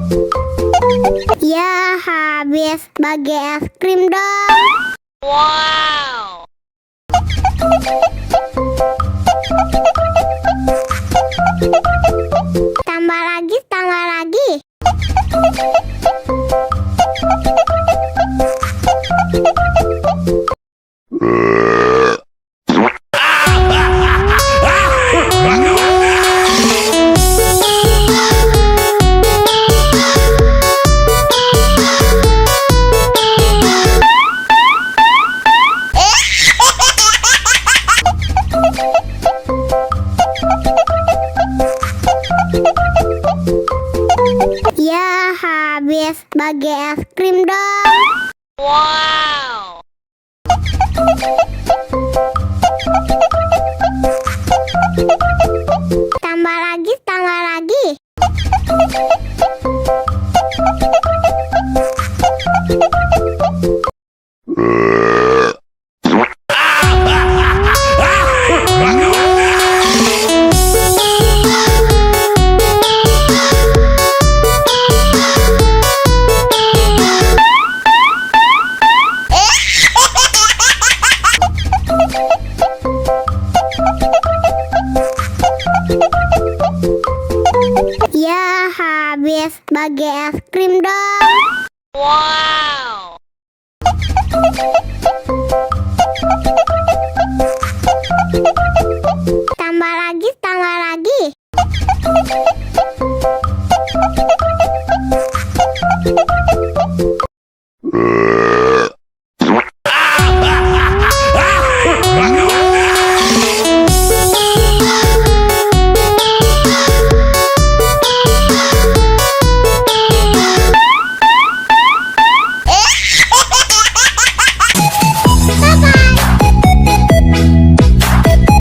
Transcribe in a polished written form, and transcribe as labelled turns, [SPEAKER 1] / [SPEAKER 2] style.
[SPEAKER 1] Ya, habis bagi es krim dong.
[SPEAKER 2] Wow.
[SPEAKER 1] Tambah lagi, tambah lagi. Ya, habis bagi es krim dong.
[SPEAKER 2] Wow.
[SPEAKER 1] Tambah lagi, tambah lagi. Ya, habis bagi es krim dong.
[SPEAKER 2] Wow.
[SPEAKER 1] Tambah lagi, tambah lagi.